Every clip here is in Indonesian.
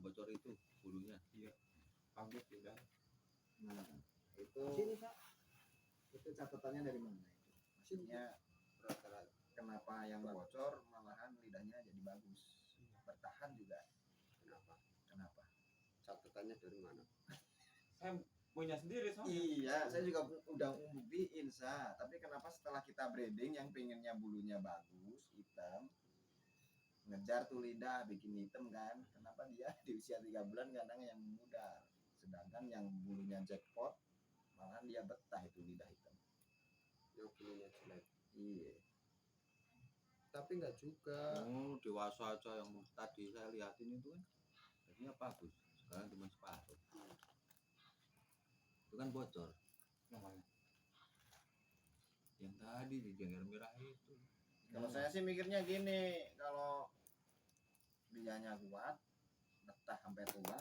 bocor itu bulunya. Iya. Kaget juga. Nah, itu catatannya dari mana itu? Maksudnya kenapa yang bocor malahan lidahnya jadi bagus, bertahan juga? Kenapa? Catatannya dari mana? Saya punya sendiri soalnya. Iya, saya juga udah buktiin tapi kenapa setelah kita breeding yang pengennya bulunya bagus, hitam, ngejar tuh lidah bikin hitam kan? Kenapa dia di usia 3 bulan kadang yang muda, sedangkan yang bulunya jackpot malahan dia betah itu lidah hitam. Yang bulunya jelek. Iya. Tapi enggak juga. Oh, dewasa aja yang tadi saya lihatin itu kan jadinya bagus. Sekarang cuma separuh. Itu kan bocor. Yang mana? Yang tadi di jengger merah itu. Kalau saya sih mikirnya gini, kalau lidahnya kuat, betah sampai tua,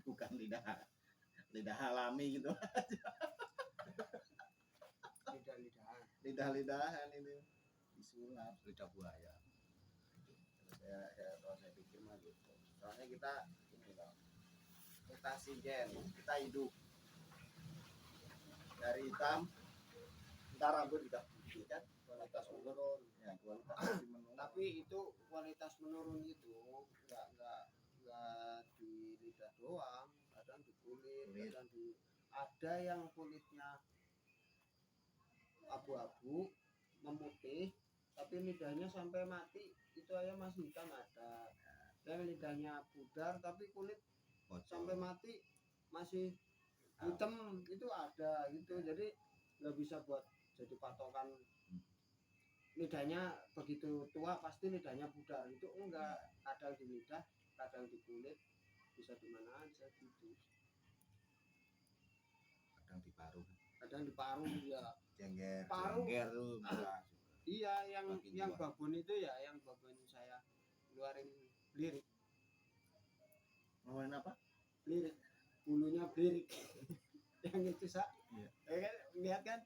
bukan lidah alami gitu. Lidah-lidahan itu disulap. Lidah buaya. Kalau saya pikir mah gitu. Soalnya kita ini loh, mutasi gen, kita hidup dari hitam, ntar rambut juga putih kan, kualitas menurun, ya kualitas menurun. Tapi itu kualitas menurun itu enggak di lidah doang, kadang di kulit. Kadang ada yang kulitnya abu-abu memutih tapi lidahnya sampai mati itu aja masih hitam ada. Dan lidahnya pudar tapi kulit Bocor. sampai mati masih hitam itu ada gitu. Jadi nggak bisa buat jadi patokan lidahnya begitu tua pasti lidahnya pudar, itu enggak. Kadang di lidah, kadang di kulit, bisa di mana aja gitu. Kadang di paru. Kadang di paru ya. Jengger. Paru. Jengger tuh merah. Iya, yang Makin tua. babon itu ya, yang babon saya keluarin lirik. Ngomongin apa? Lirik. Bulunya lirik. Yang itu Iya. kan, lihat kan?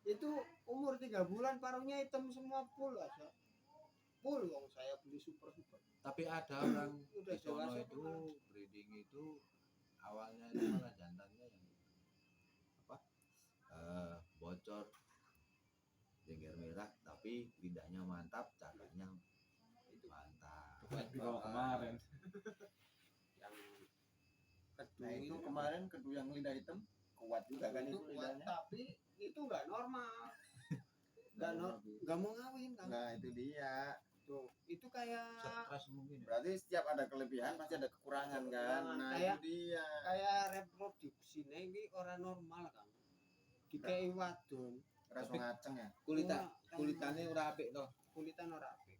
Itu umur 3 bulan parunya hitam semua full aja. Full yang saya beli super. Tapi ada orang Udah di sono dewasa itu kemarin. breeding itu awalnya itu malah jantannya yang apa? Bocor jengger merah tapi lidahnya mantap, cakanya Itu mantap. Dibawa kemarin. yang Nah itu kemarin kedua yang lidah hitam kuat juga kan itu kuat, lidahnya. tapi itu nggak normal. Nggak mau ngawin kan? Nah itu dia. Tuh, itu kayak Stres mungkin ya. Berarti setiap ada kelebihan pasti ada kekurangan kan. Nah Kayak- itu dia. kayak reproduksi ini orang normal kan. Dikei wadon, Rasa ngaceng ya. Kulitannya ora apik toh. kulitan ora apik.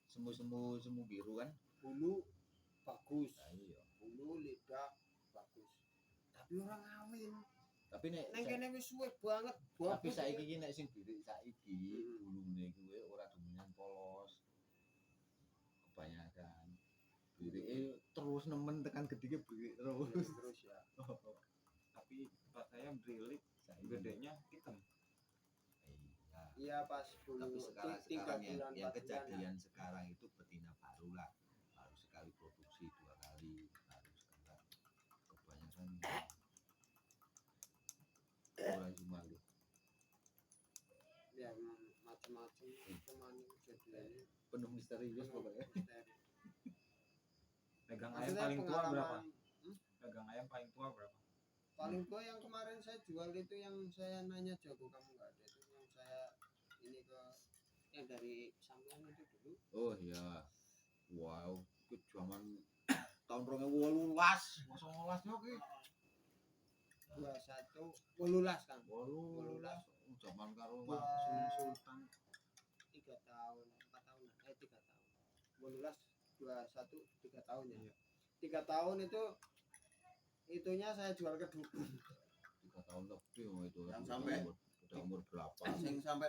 Semu biru kan. Bulu bagus, Nah, iya. bulu lidah bagus. Tapi orang ngawin. Tapi nek Neng kene wis suwe banget. tapi bagus. saiki iki nek sing birik saiki Hmm. bulune kuwi ora dominan polos. Kebanyakan birike terus nemen tekan gedhe birik terus. Terus ya. Tapi tempat saya berilik Saiki gedenya hitam. iya. Iya pas bulu Tapi 3 sekarang bulan yang 4 bulan. kejadian sekarang itu betina baru lah, baru sekali produksi 2 kali, baru sekarang kebanyakan orang cuma lu Ya macam-macam cuman jadinya penuh misterius pokoknya. Pegang ayam Maksudnya paling tua berapa? pengalaman- Pegang ayam paling tua berapa? Paling tua yang kemarin saya jual itu yang saya nanya jago kamu nggak ada itu yang saya ini ke yang dari sampean itu dulu. Oh iya, wow, itu zaman tahun 2018, 2018 yo ki. 21 wolulas kan. 18 zaman karo Dua- Pak Sultan. 3 tahun, 4 tahun, 3 tahun. Wolulas 21 3 tahun ya. Iya. 3 tahun itu itunya saya jual ke dukun. 3 tahun lebih oh, itu. Yang Udah sampai- udah umur berapa? Sing sampai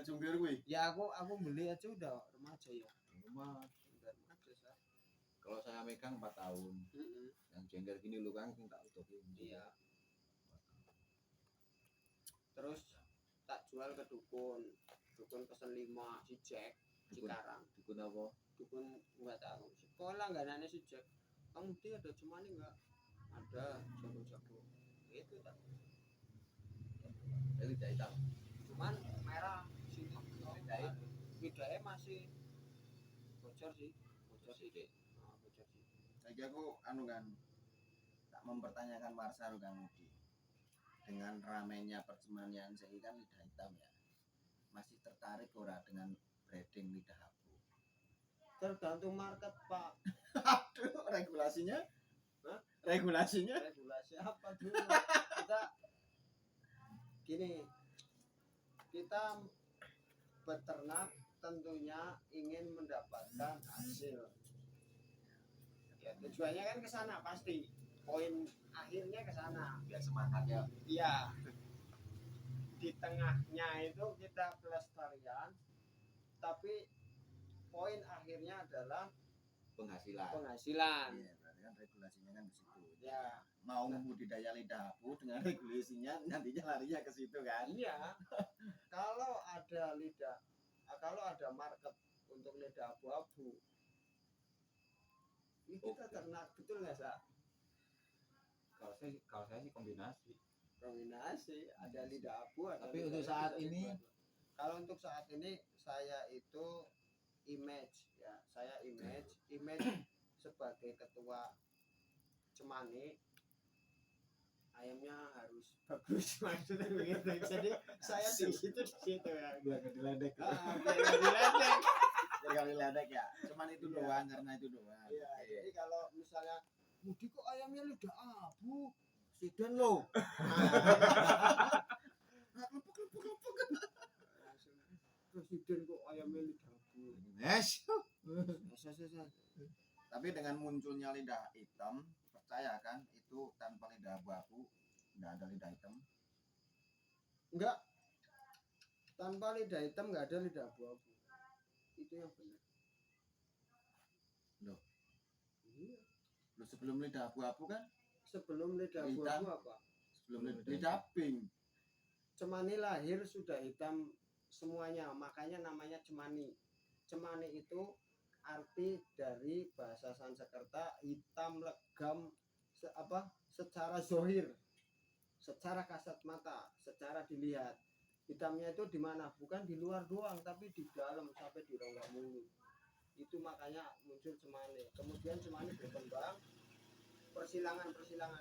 jungkir kuwi. Ya aku beli aja udah remaja ya. Rumah Udah remaja saya. kalau saya megang 4 tahun. Yang jengger gini lu kan sing tak utuhin. Iya. Terus tak jual ke dukun. Dukun pesen 5 si Jack Dukun- Cikarang. Dukun apa? Dukun nggak tahu. Sekolah nggak nanya si Jack. kamu dia ada cemani nggak? Ada, jago-jago itu tak. lidah hitam. Cuman merah sini Lidahnya lidahnya masih bocor sih, bocor sih. sedikit. Nah, bocor sih. Lagi aku anu kan tak mempertanyakan Marsal Kang Mudi. Dengan ramainya percemanian saya kan lidah hitam ya. Masih tertarik ora dengan breeding lidah abu? Tergantung market Pak. Aduh, regulasinya? Hah? Regulasinya? Regulasi apa dulu? Kita gini, kita beternak tentunya ingin mendapatkan hasil. Ya tujuannya kan ke sana pasti. Poin akhirnya ke sana. Biar semangat ya. Iya. Di tengahnya itu kita pelestarian, tapi poin akhirnya adalah Penghasilan. penghasilan. Iya, berarti kan regulasinya kan ke situ. Ya, Mau budidaya lidah abu dengan regulasinya nantinya larinya ke situ kan. iya. Kalau ada market untuk lidah abu-abu, ini kita Oke. ternak betul nggak Sa? Kalau saya sih kombinasi. Kombinasi ada lidah abu, ada Tapi lidah untuk abu, saat ada ini- lidah abu. Kalau untuk saat ini saya itu image ya, saya image sebagai ketua cemani, ayamnya harus bagus maksudnya begitu. Jadi saya di situ ya. Biar nggak diledek. Biar nggak diledek. Jadi kali ledek ya. Cuman itu Iya. doang karena itu doang. Iya, Oke. jadi kalau misalnya Mudi kok ayamnya lidah abu, Sidan lo. langsung presiden kok ayamnya lidah abu. Yes. Tapi dengan munculnya lidah hitam, percaya kan itu tanpa lidah abu-abu, nggak ada lidah hitam. Enggak, tanpa lidah hitam nggak ada lidah abu-abu. Itu yang benar. Loh. Iya. Lu sebelum lidah abu-abu kan, Sebelum lidah Hitam. abu-abu apa? sebelum Sebelum lidah pink. Cemani lahir sudah hitam semuanya, makanya namanya cemani. Cemani itu arti dari bahasa Sanskerta hitam legam secara zohir, secara kasat mata, secara dilihat. Hitamnya itu di mana? Bukan di luar doang, tapi di dalam sampai di rongga mulut. Itu makanya muncul cemani. Kemudian cemani berkembang, persilangan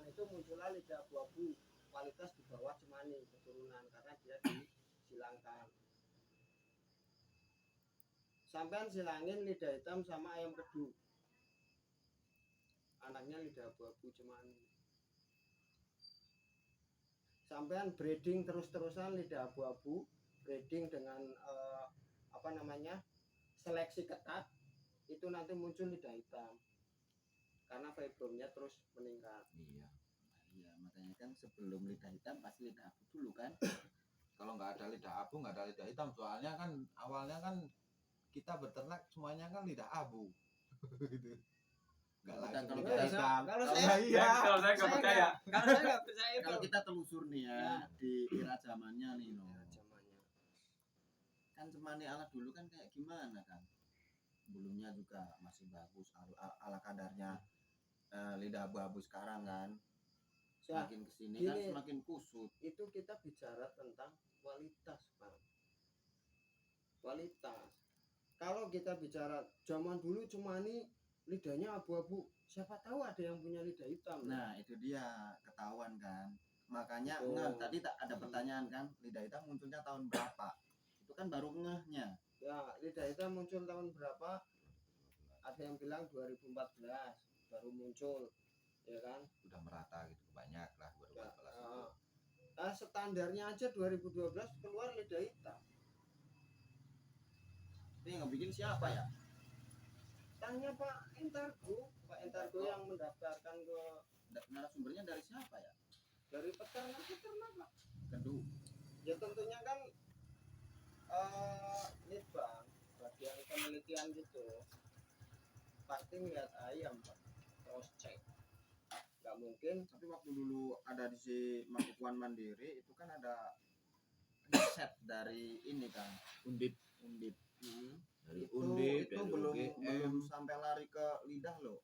itu muncullah lidah abu-abu, kualitas di bawah cemani keturunan karena dia disilangkan. Sampean silangin lidah hitam sama ayam kedu, anaknya lidah abu-abu cemani. Sampean breeding terus-terusan lidah abu-abu, breeding dengan seleksi ketat, itu nanti muncul lidah hitam karena fibernya terus meningkat. Iya. Iya, makanya kan sebelum lidah hitam pasti lidah abu dulu kan. Kalau nggak ada lidah abu, nggak ada lidah hitam. Soalnya kan awalnya kan kita beternak semuanya kan lidah abu. Gitu. Nggak Kalau langsung kita- lidah hitam. kalau Oh, saya- iya. Kalau saya nggak percaya. Kalau saya nggak percaya itu. Kalau kita telusur nih ya di era zamannya nih no. Zamannya. Kan cemani ala dulu kan kayak gimana kan? Bulunya juga masih bagus ala kadarnya lidah abu-abu sekarang kan. Ya, Semakin kesini kan gini. semakin kusut. itu kita bicara tentang kualitas, Pak. Kualitas. Kalau kita bicara zaman dulu cemani lidahnya abu-abu, siapa tahu ada yang punya lidah hitam. Nah itu dia ketahuan kan. Makanya Betul. ngeh tadi tak ada pertanyaan kan lidah hitam munculnya tahun berapa? Itu kan baru ngehnya. Ya, lidah hitam muncul tahun berapa? Ada yang bilang 2014 baru muncul, ya kan? Udah merata gitu banyak lah Ya, 2014 itu. standarnya aja 2012 keluar lidah hitam. Ini yang bikin siapa ya? Tanya Pak Entargo yang mendaftarkan ke Narasumbernya dari siapa ya? dari peternak Pak. Kedua. Ya tentunya kan litbang bagian penelitian gitu pasti ngeliat ayam Pak, cross check. Nggak mungkin. Tapi waktu dulu ada di si Mangkukuhan Mandiri itu kan ada riset dari ini kan Undip Undip. dari Itu Undip itu dari belum UGM. sampai lari ke lidah loh.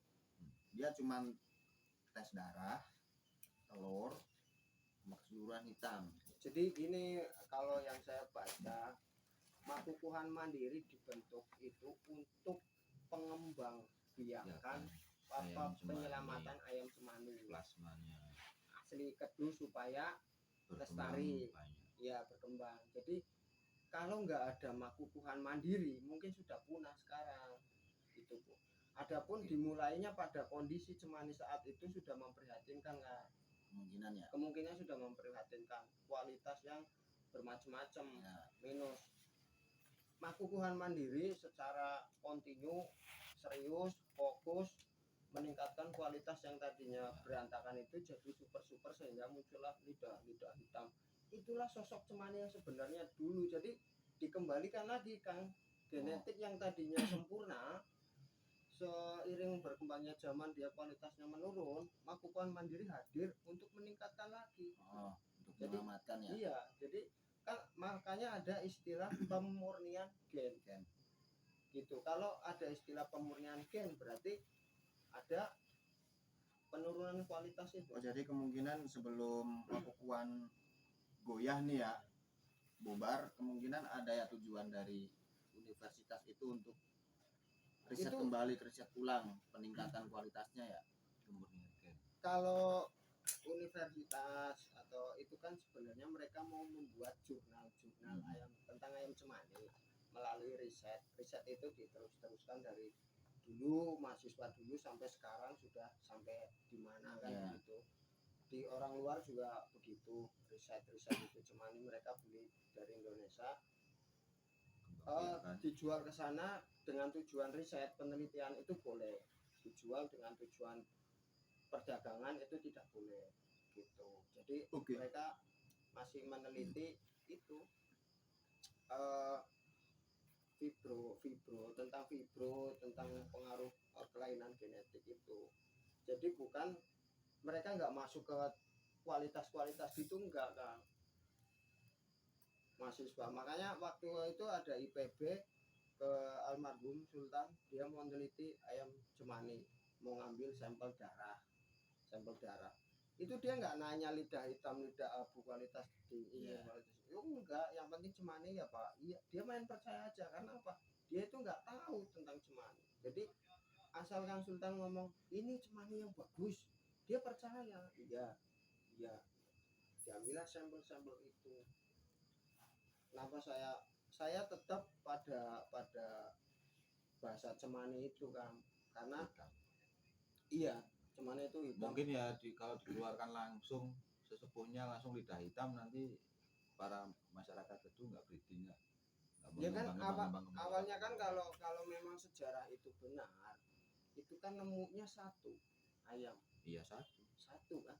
dia cuman tes darah, telur, sama keseluruhan hitam. Jadi ini kalau yang saya baca, Makukuhan Mandiri dibentuk itu untuk pengembang biakan apa ayam cemani. penyelamatan ayam cemani Plasmanya asli Kedu supaya lestari, ya berkembang. Jadi kalau nggak ada Makukuhan Mandiri mungkin sudah punah sekarang itu Bu. Adapun dimulainya pada kondisi cemani saat itu sudah memprihatinkan kan, Kemungkinan ya. kemungkinan sudah memprihatinkan, kualitas yang bermacam-macam Ya. minus. Makukuhan Mandiri secara kontinu, serius, fokus meningkatkan kualitas yang tadinya berantakan itu jadi super sehingga muncullah lidah hitam. Itulah sosok cemani yang sebenarnya dulu. Jadi dikembalikan lagi Kang, genetik yang tadinya sempurna, seiring berkembangnya zaman dia kualitasnya menurun, Makukuhan Mandiri hadir untuk meningkatkan lagi. Untuk Jadi, menyelamatkan ya. Iya, jadi kan makanya ada istilah pemurnian gen. Gitu. Kalau ada istilah pemurnian gen berarti ada penurunan kualitas itu. Jadi kemungkinan sebelum Makukuhan goyah nih ya, bubar, kemungkinan ada ya tujuan dari universitas itu untuk riset Itu- kembali, riset ulang, peningkatan kualitasnya ya. kemurnian gen. Kalau universitas atau itu kan sebenarnya mereka mau membuat jurnal ayam tentang ayam cemani melalui riset itu diteruskan dari dulu mahasiswa dulu sampai sekarang sudah sampai di mana kan Ya. begitu. Di orang luar juga begitu, riset itu cemani mereka beli dari Indonesia, dijual ke sana dengan tujuan riset penelitian itu boleh, dijual dengan tujuan perdagangan itu tidak boleh gitu. Jadi mereka masih meneliti itu fibro tentang pengaruh kelainan genetik itu. Jadi bukan mereka nggak masuk ke kualitas itu enggak kan mahasiswa. Makanya waktu itu ada IPB ke almarhum Sultan, dia mau meneliti ayam cemani, mau ngambil sampel darah itu dia nggak nanya lidah hitam lidah abu kualitas ini kualitas itu enggak, yang penting cemani ya Pak. Iya, dia main percaya aja. Karena apa, dia itu nggak tahu tentang cemani. Jadi asal Kang Sultan ngomong ini cemani yang bagus, dia percaya. Iya diambillah sampel itu. Kenapa saya tetap pada bahasa cemani itu Kang, karena iya cemani itu hitam. Mungkin ya kalau dikeluarkan langsung sesepuhnya langsung lidah hitam, nanti para masyarakat itu nggak breeding, nggak Ya kan mengembang. awalnya kan kalau memang sejarah itu benar, itu kan nemunya satu ayam. Iya, Satu kan.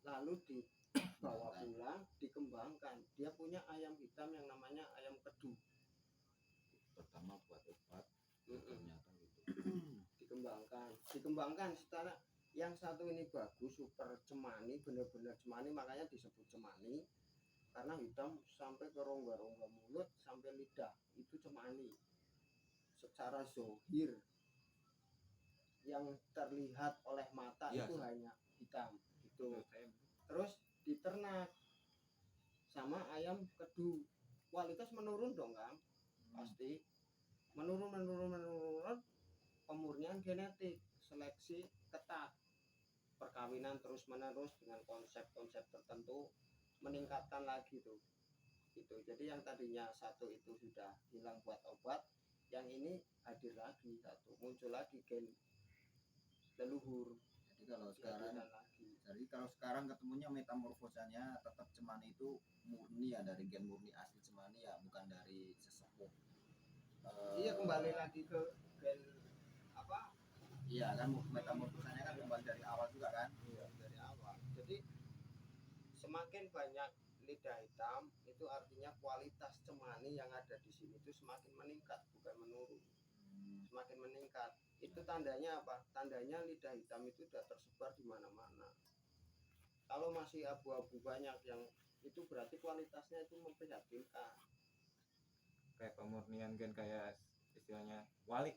Lalu dibawa pulang, dikembangkan. Dia punya ayam hitam yang namanya ayam Kedu. Pertama buat obat, ternyata gitu. Dikembangkan setelah yang satu ini bagus, super cemani, benar-benar cemani, makanya disebut cemani. Karena hitam sampai ke rongga-rongga mulut sampai lidah itu cemani. Secara zohir yang terlihat oleh mata itu hanya hitam gitu. Terus diternak sama ayam Kedu, kualitas menurun dong Kang, pasti menurun. Pemurnian genetik, seleksi ketat, perkawinan terus menerus dengan konsep tertentu, meningkatkan lagi tuh itu. Jadi yang tadinya satu itu sudah hilang buat obat, yang ini hadir lagi satu, muncul lagi gen leluhur. Jadi kalau sekarang ketemunya metamorfosanya tetap cemani itu murni ya, dari gen murni asli cemani ya, bukan dari sesepuh. Iya, kembali lagi ke gen apa? Iya kan, metamorfosanya kan kembali dari awal juga kan? Iya, dari awal. Jadi semakin banyak lidah hitam itu artinya kualitas cemani yang ada di sini itu semakin meningkat, bukan menurun. Semakin meningkat. Itu tandanya apa? Tandanya lidah hitam itu sudah tersebar di mana-mana. Kalau masih abu-abu banyak yang itu berarti kualitasnya itu memprihatinkan. Kayak pemurnian gen, kayak istilahnya walik.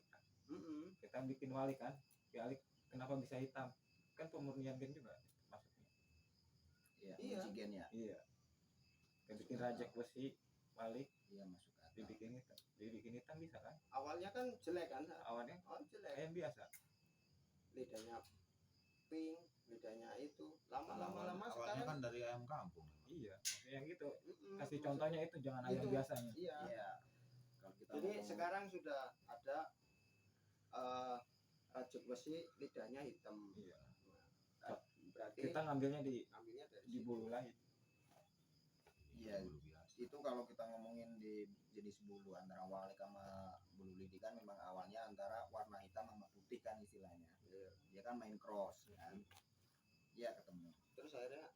Kita bikin walik kan, walik kenapa bisa hitam? Kan pemurnian gen juga maksudnya. Iya, Iya. uji gen ya. Iya. Kayak bikin rajak besi balik Iya, masuk akal. dibikin hitam bisa kan? Awalnya kan jelek kan, Awalnya jelek, ayam biasa. lidahnya pink, lidahnya itu lama awalnya sekarang kan dari ayam kampung. Iya, maksudnya yang gitu. mm-mm, Kasih maksud- contohnya itu jangan ayam Itu. biasanya. iya. Iya. Kalau kita Jadi ngomong- sekarang sudah ada rajak besi lidahnya hitam. Iya. Nah, berarti Kita ngambilnya di ambilnya dari di situ. bulu lain. Iya. Bulu biasa. Itu kalau kita ngomongin di jenis bulu antara walik sama bulu lidi kan memang awalnya antara warna hitam sama putih kan istilahnya. Iya. Dia kan main cross kan. Iya ketemu. Terus akhirnya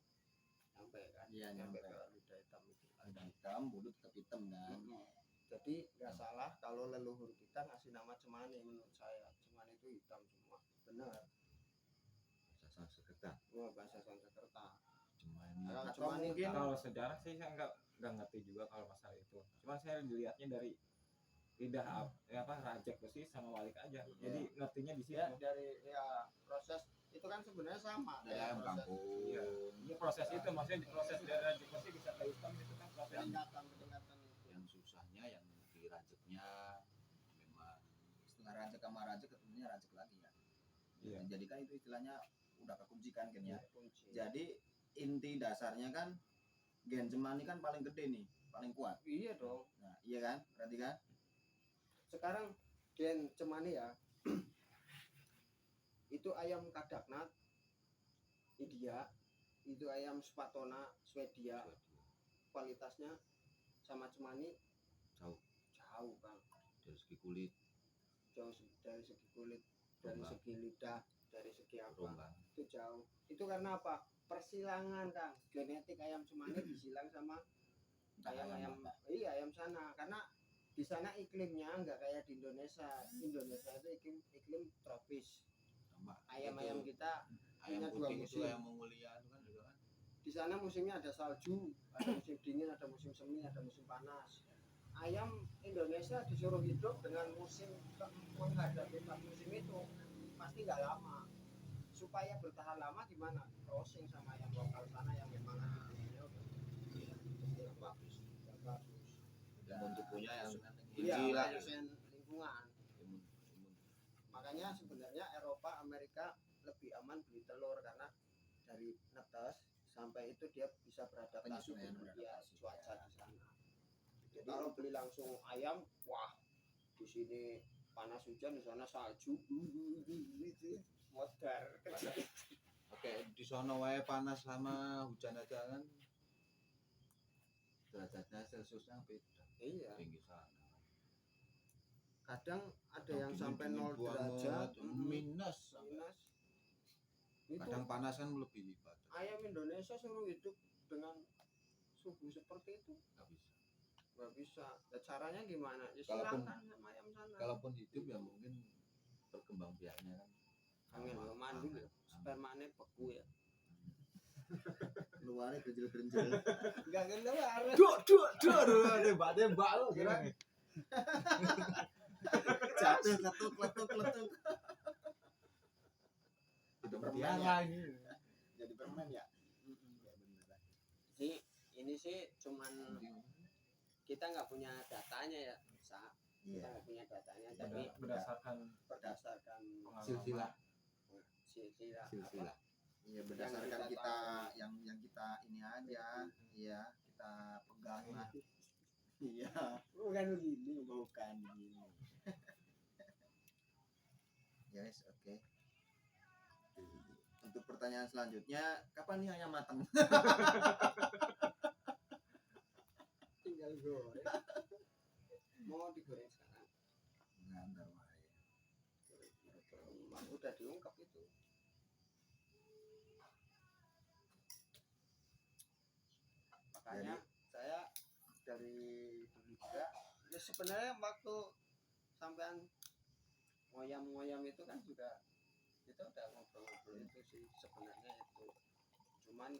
nyampe kan, Iya, nyampe. ke lidah hitam itu. Ada hitam, bulu tetap hitam kan. Jadi nggak salah kalau leluhur kita ngasih nama cemani, menurut saya cemani itu hitam semua, benar. Bahasa Sanskerta. Wah, bahasa Sanskerta. Cuman Kalau Atau cemani mungkin hitam, Kalau sejarah sih saya nggak ngerti juga kalau masalah itu. Cuma saya dilihatnya dari lidah rajak besi sama walik aja. Jadi ngertinya di situ. ya dari proses itu kan sebenarnya sama dari kayak ayam proses kampung. Iya. Ini proses itu maksudnya proses dari rajak besi bisa ke hitam itu kan proses. peningkatan itu. Yang susahnya yang dirajaknya memang setelah rajak sama rajak ketemunya rajak lagi ya. Iya. Jadi kan itu istilahnya udah kekunci kan ya. Kunci. Jadi inti dasarnya kan gen cemani kan paling gede nih, paling kuat. Iya dong. Nah, iya kan? Berarti kan? Sekarang gen cemani ya. Itu ayam kadaknat India, itu ayam spatona Swedia, kualitasnya sama cemani jauh jauh kan, dari segi kulit, jauh dari segi kulit, dari Rombang. segi lidah, dari segi apa, rombang. itu jauh. Itu karena apa? Persilangan Kang, genetik ayam cemani disilang sama ayam-ayam, iya ayam sana, karena di sana iklimnya nggak kayak di Indonesia. Indonesia itu iklim tropis. Sama Ayam-ayam itu, kita ayam punya dua putih itu musim. ayam Mongolia itu kan juga kan. Di sana musimnya ada salju, ada musim dingin, ada musim semi, ada musim panas. Ayam Indonesia disuruh hidup dengan musim menghadapi empat musim itu pasti nggak lama. Supaya bertahan lama gimana? Crossing sama ayam lokal sana yang memang antibodinya udah bagus. Dan tubuhnya yang Iya, tinggi lah. dosen lingkungan. Imun. Makanya sebenarnya Eropa, Amerika lebih aman beli telur karena dari netes sampai itu dia bisa beradaptasi Penyesuaian dengan beradaptasi. cuaca di sana. Jadi kalau beli langsung ayam, wah di sini panas hujan, di sana salju, modar. Oke, di sono wae panas sama hujan aja kan. Derajatnya Celciusnya beda. Iya, Tinggi sana. kadang ada Kadang yang dingin, sampai dingin 0 derajat, banget, minus. minus. Itu Kadang panas kan lebih lipat. ayam Indonesia suruh hidup dengan suhu seperti itu Nggak bisa. nggak bisa. Ya, caranya gimana? Ya Kalaupun- silakan sama ayam sana. Kalaupun hidup ya mungkin berkembang biaknya kan. Angin lo mandi lo, spermanya beku ya. Luarnya gerjel-gerjel. Enggak keluar. Tembak lu kira. Jatuh letuk. Udah Permen bertiara ya? ini. Jadi permen ya? Ya bener. Jadi ini sih cuman kita nggak punya datanya ya, Sa. Kita Iya. nggak punya datanya, tapi Berdasarkan berdasarkan Silsilah. silsilah Silsilah. Iya berdasarkan Yang kita kita yang kita ini aja, iya kita pegang lah. Iya, bukan begini. bukan gini. Yes, oke. Untuk pertanyaan selanjutnya, kapan nih ayam matang? Tinggal goreng. Mau digoreng sekarang. Ngantar wae. Udah diungkap itu. Makanya saya dari dulu juga ya sebenarnya waktu sampean ngoyam-ngoyam itu kan juga kita udah ngobrol-ngobrol itu sih sebenarnya itu. Cuman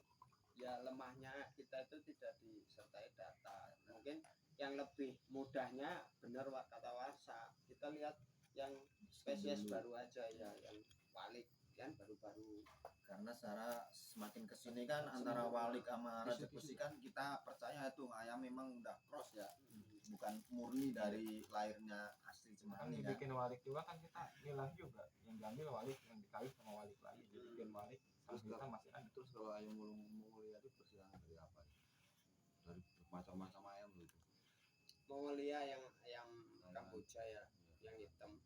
ya lemahnya kita itu tidak disertai data. Mungkin yang lebih mudahnya benar kata Warsa. Kita lihat yang spesies baru aja ya, yang walik penelitian baru-baru. Karena secara semakin kesini kan antara walik sama rajak besi kan kita percaya itu ayam memang udah cross ya, bukan murni dari lahirnya asli kan Cemani kan. dibikin walik juga kan kita milah juga yang diambil walik yang dikawin sama walik lagi jadi gen walik sama kita masih ada. Terus kalau ayam Mongolia itu persilangan dari apa? Dari macam-macam ayam loh itu. Mongolia yang ayam Kamboja ya, yang hitam.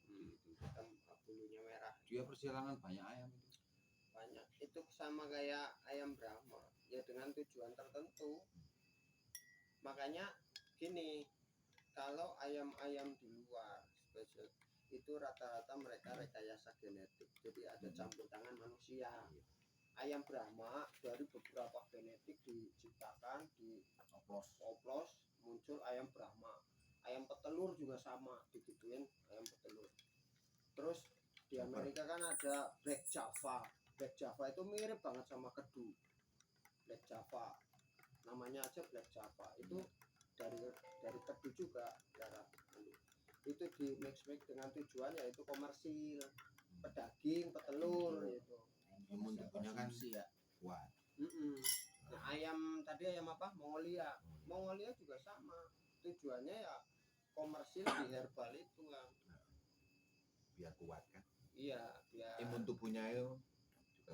Hitam bulunya merah. Dia persilangan banyak ayam itu. Banyak. Itu sama kayak ayam Brahma, ya dengan tujuan tertentu. Makanya gini, kalau ayam-ayam di luar spesies itu rata-rata mereka rekayasa genetik, jadi ada campur tangan manusia. Ayam Brahma dari beberapa genetik diciptakan, dioplos, muncul ayam Brahma. Ayam petelur juga sama, digituin ayam petelur. Terus di Amerika kan ada Black Java. Black Java itu mirip banget sama kedu. Black Java, namanya aja Black Java. Itu dari kedu juga, darah. Itu di mix dengan tujuan yaitu komersil, pedaging, petelur itu. Imun tubuhnya kan ya. kuat. Nah, ayam tadi ayam apa? Mongolia. Mongolia juga sama. Tujuannya ya komersil di herbal itu kan. Biar kuat kan. Iya, biar Imun tubuhnya itu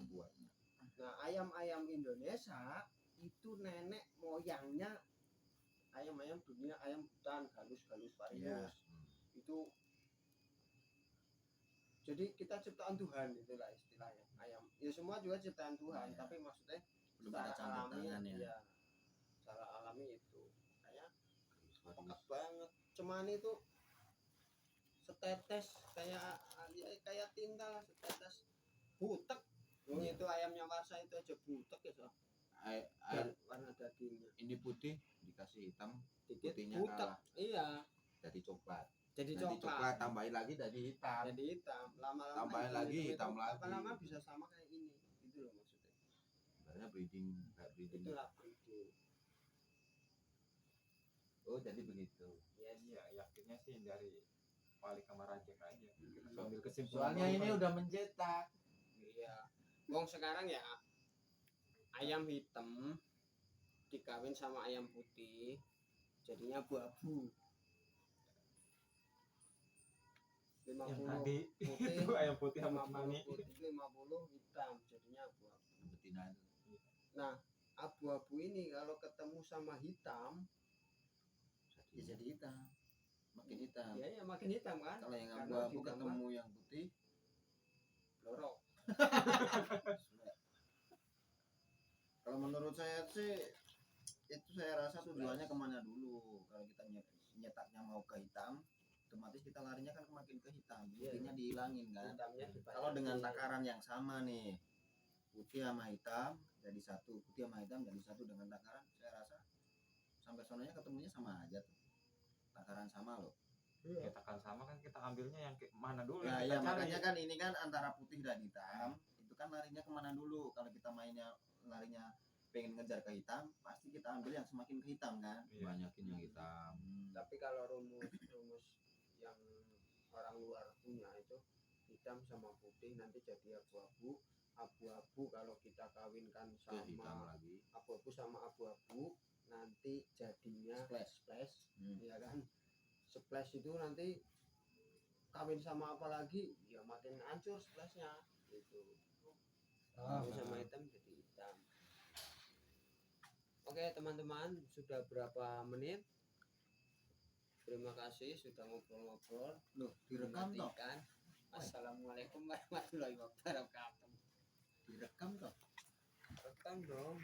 juga kuat. Nah, ayam-ayam Indonesia itu nenek moyangnya ayam-ayam dunia, ayam hutan, galus-galus varius. Itu jadi kita ciptaan Tuhan, itulah istilahnya ayam. Ya semua juga ciptaan Tuhan, Ya. tapi maksudnya Belum ada campur tangan ya. Iya, secara alami itu kayak Suatu pekat banget. Cuman itu setetes kayak tinta lah, setetes butek. Itu ayamnya Warsa itu aja butek ya, so. air Dan warna dagingnya ini putih dikasih hitam, dikit putihnya butek. kalah Iya, jadi coklat. jadi Nanti coklat coklat. tambahin lagi jadi hitam. Jadi hitam, lama-lama Tambahin lagi, hitam lagi. lama-lama bisa sama kayak ini, gitu loh maksudnya. Sebenarnya breeding, kayak breeding. Itulah breeding. Oh jadi begitu. Yes. Iya yakinnya sih dari walik sama rajek aja kita ambil kesimpulan. Soalnya ini udah mencetak. Iya. Wong sekarang ya ayam hitam dikawin sama ayam putih jadinya abu-abu. 50 yang tadi putih, itu ayam putih sama 50 Cemani. putih, 50 hitam jadinya abu-abu. Betina itu. Nah, abu-abu ini kalau ketemu sama hitam, Ya jadi hitam. Makin hitam. ya makin hitam kan? Kalau yang Karena abu-abu ditambah ketemu yang putih, blorok. kalau menurut saya sih itu saya rasa tujuannya kemana dulu. Kalau kita nyetaknya mau ke hitam, otomatis kita larinya kan makin ke hitam. Putihnya dihilangin kan. Hitamnya dibanyakin. Kalau dengan takaran yang sama nih, putih sama hitam jadi satu, putih sama hitam jadi satu dengan takaran, saya rasa sampai sononya ketemunya sama aja tuh. Takaran sama loh. Kita kan sama kan kita ambilnya yang mana dulu Nah, yang kita ya cari. makanya kan ini kan antara putih dan hitam, itu kan larinya kemana dulu. Kalau kita mainnya larinya pengen ngejar ke hitam, pasti kita ambil yang semakin ke hitam kan. Iya. Banyakin yang hitam. Tapi kalau rumus yang orang luar punya itu hitam sama putih nanti jadi abu-abu. Abu-abu kalau kita kawinkan Ke hitam sama lagi. abu-abu sama abu-abu nanti jadinya splash, ya kan? Splash itu nanti kawin sama apa lagi? Ya makin hancur splashnya gitu. Kawin sama hitam jadi hitam. Oke teman-teman, sudah berapa menit? Terima kasih sudah ngobrol-ngobrol. Loh, direkam toh? Mematikan. Assalamualaikum warahmatullahi wabarakatuh. Direkam toh? Rekam dong.